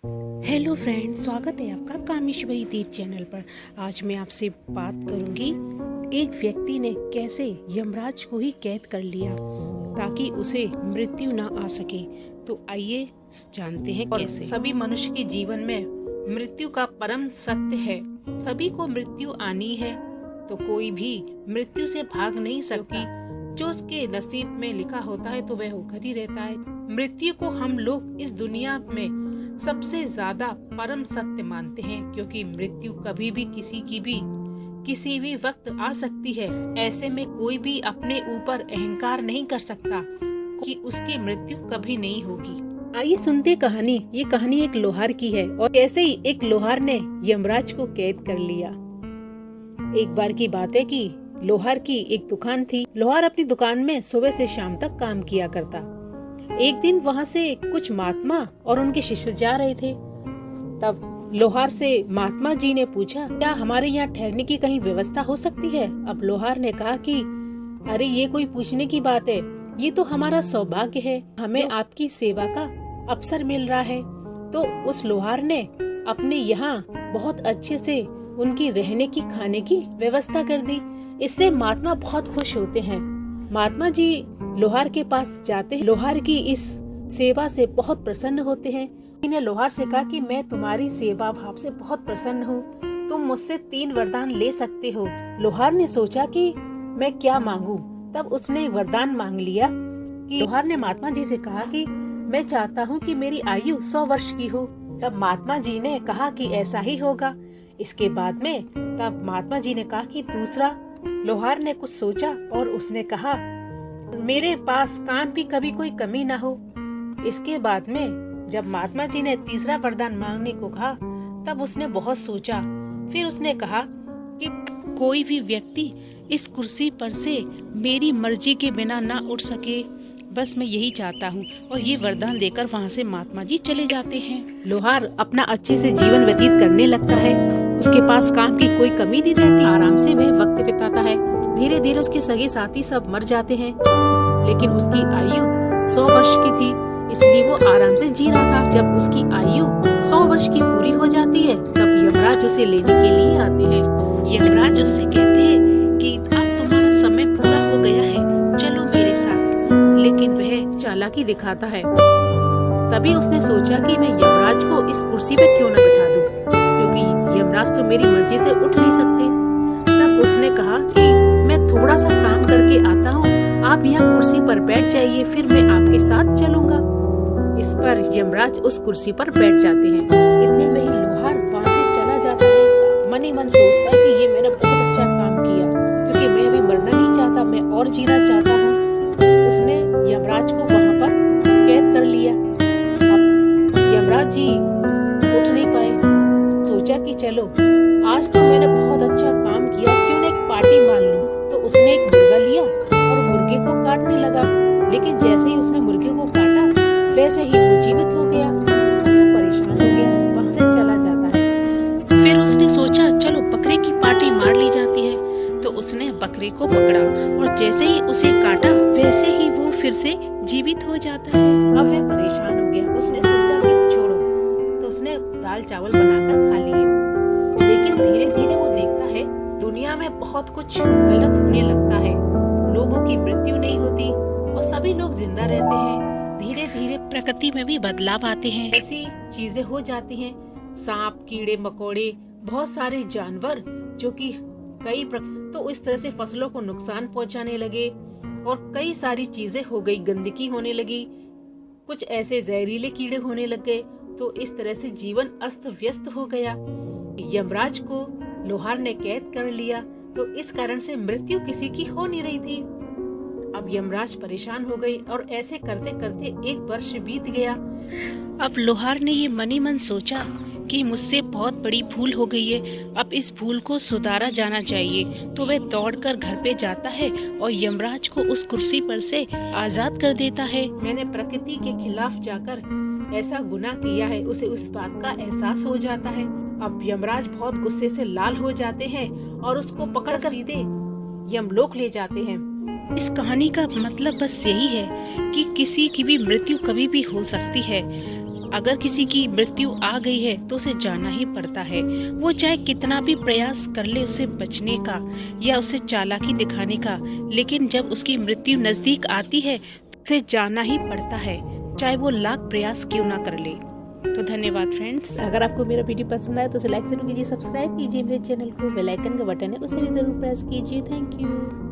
Hello friends, स्वागत है आपका कामेश्वरी दीप चैनल पर। आज मैं आपसे बात करूंगी एक व्यक्ति ने कैसे यमराज को ही कैद कर लिया ताकि उसे मृत्यु ना आ सके। तो आइए जानते हैं कैसे। सभी मनुष्य के जीवन में मृत्यु का परम सत्य है। सभी को मृत्यु आनी है, तो कोई भी मृत्यु से भाग नहीं सकती। जो उसके नसीब में लिखा होता है तो वह होकर ही रहता है। मृत्यु को हम लोग इस दुनिया में सबसे ज्यादा परम सत्य मानते हैं, क्योंकि मृत्यु कभी भी किसी भी वक्त आ सकती है। ऐसे में कोई भी अपने ऊपर अहंकार नहीं कर सकता कि उसकी मृत्यु कभी नहीं होगी। आइए सुनते कहानी। ये कहानी एक लोहार की है और कैसे ही एक लोहार ने यमराज को कैद कर लिया। एक बार की बात है कि लोहार की एक दुकान थी। लोहार अपनी दुकान में सुबह से शाम तक काम किया करता। एक दिन वहाँ से कुछ महात्मा और उनके शिष्य जा रहे थे। तब लोहार से महात्मा जी ने पूछा, क्या हमारे यहाँ ठहरने की कहीं व्यवस्था हो सकती है? अब लोहार ने कहा कि अरे ये कोई पूछने की बात है, ये तो हमारा सौभाग्य है, हमें आपकी सेवा का अवसर मिल रहा है। तो उस लोहार ने अपने यहाँ बहुत अच्छे से उनकी रहने की खाने की व्यवस्था कर दी। इससे महात्मा बहुत खुश होते हैं। महात्मा जी लोहार के पास जाते हैं। लोहार की इस सेवा से बहुत प्रसन्न होते हैं। इन्हें लोहार से कहा कि मैं तुम्हारी सेवा भाव से बहुत प्रसन्न हूँ, तुम मुझसे 3 वरदान ले सकते हो। लोहार ने सोचा कि मैं क्या मांगू। तब उसने वरदान मांग लिया कि लोहार ने महात्मा जी से कहा कि मैं चाहता हूँ कि मेरी आयु 100 वर्ष की हो। तब महात्मा जी ने कहा कि ऐसा ही होगा। इसके बाद में तब महात्मा जी ने कहा कि दूसरा। लोहार ने कुछ सोचा और उसने कहा मेरे पास काम की कभी कोई कमी ना हो। इसके बाद में जब महात्मा जी ने तीसरा वरदान मांगने को कहा तब उसने बहुत सोचा। फिर उसने कहा कि कोई भी व्यक्ति इस कुर्सी पर से मेरी मर्जी के बिना ना उठ सके, बस मैं यही चाहता हूँ। और ये वरदान देकर वहाँ से महात्मा जी चले जाते हैं। लोहार अपना अच्छे से जीवन व्यतीत करने लगता है। उसके पास काम की कोई कमी नहीं रहती। आराम से वह वक्त बिताता है। धीरे धीरे उसके सगे साथी सब मर जाते हैं, लेकिन उसकी आयु 100 वर्ष की थी, इसलिए वो आराम से जी रहा था। जब उसकी आयु 100 वर्ष की पूरी हो जाती है तब यमराज उसे लेने के लिए आते हैं। यमराज उससे कहते हैं कि अब तुम्हारा समय पूरा हो गया है, चलो मेरे साथ। लेकिन वह चालाकी दिखाता है। तभी उसने सोचा कि मैं यमराज को इस कुर्सी पे क्यों न बिठा दूं, क्योंकि यमराज तो मेरी मर्जी से उठ नहीं सकते। तब उसने कहा कि मैं थोड़ा सा काम करके आता हूँ, आप यहाँ कुर्सी पर बैठ जाइए, फिर मैं आपके साथ चलूंगा। इस पर यमराज उस कुर्सी पर बैठ जाते हैं। इतने में ही लोहार वहाँ से चला जाता है। मन ही मन सोचता है कि ये मैंने बहुत अच्छा काम किया, क्योंकि मैं अभी मरना नहीं चाहता, मैं और जीना चाहता हूँ। उसने यमराज को वहाँ पर कैद कर लिया। अब यमराज जी उठ नहीं पाए। सोचा कि चलो आज तो मैंने बहुत अच्छा काम किया, क्यों ना एक पार्टी मार लूं। तो उसने एक मुर्गा लिया और मुर्गे को काटने लगा। लेकिन जैसे ही उसने मुर्गे को काटा वैसे ही वो जीवित हो गया। तो वो परेशान हो गया, वहाँ से चला जाता है। फिर उसने सोचा चलो बकरे की पार्टी मार ली जाती है। तो उसने बकरे को पकड़ा और जैसे ही उसे काटा वैसे ही वो फिर से जीवित हो जाता है। अब वह परेशान हो गया। उसने सोचा कि छोड़ो, तो उसने दाल चावल बनाकर खा लिए। लेकिन धीरे धीरे वो देखता है दुनिया में बहुत कुछ गलत होने लगता है। लोगों की मृत्यु नहीं होती और सभी लोग जिंदा रहते हैं। धीरे धीरे प्रकृति में भी बदलाव आते हैं। ऐसी चीजें हो जाती हैं, सांप, कीड़े मकोड़े, बहुत सारे जानवर जो कि तो इस तरह से फसलों को नुकसान पहुंचाने लगे और कई सारी चीजें हो गई। गंदगी होने लगी, कुछ ऐसे जहरीले कीड़े होने लग गए। तो इस तरह से जीवन अस्त व्यस्त हो गया। यमराज को लोहार ने कैद कर लिया, तो इस कारण से मृत्यु किसी की हो नहीं रही थी। अब यमराज परेशान हो गई और ऐसे करते करते 1 वर्ष बीत गया। अब लोहार ने ये मन ही मन सोचा कि मुझसे बहुत बड़ी भूल हो गई है, अब इस भूल को सुधारा जाना चाहिए। तो वह दौड़कर घर पे जाता है और यमराज को उस कुर्सी पर से आजाद कर देता है। मैंने प्रकृति के खिलाफ जाकर ऐसा गुनाह किया है, उसे उस बात का एहसास हो जाता है। अब यमराज बहुत गुस्से से लाल हो जाते हैं और उसको पकड़कर सीधे यमलोक ले जाते हैं। इस कहानी का मतलब बस यही है कि किसी की भी मृत्यु कभी भी हो सकती है। अगर किसी की मृत्यु आ गई है तो उसे जाना ही पड़ता है। वो चाहे कितना भी प्रयास कर ले उसे बचने का या उसे चालाकी दिखाने का, लेकिन जब उसकी मृत्यु नजदीक आती है तो उसे जाना ही पड़ता है, चाहे वो लाख प्रयास क्यों ना कर ले। तो धन्यवाद फ्रेंड्स। अगर आपको मेरा वीडियो पसंद आए तो उसे लाइक जरूर कीजिए, सब्सक्राइब कीजिए मेरे चैनल को, बेल आइकन का बटन है उसे भी जरूर प्रेस कीजिए। Thank you.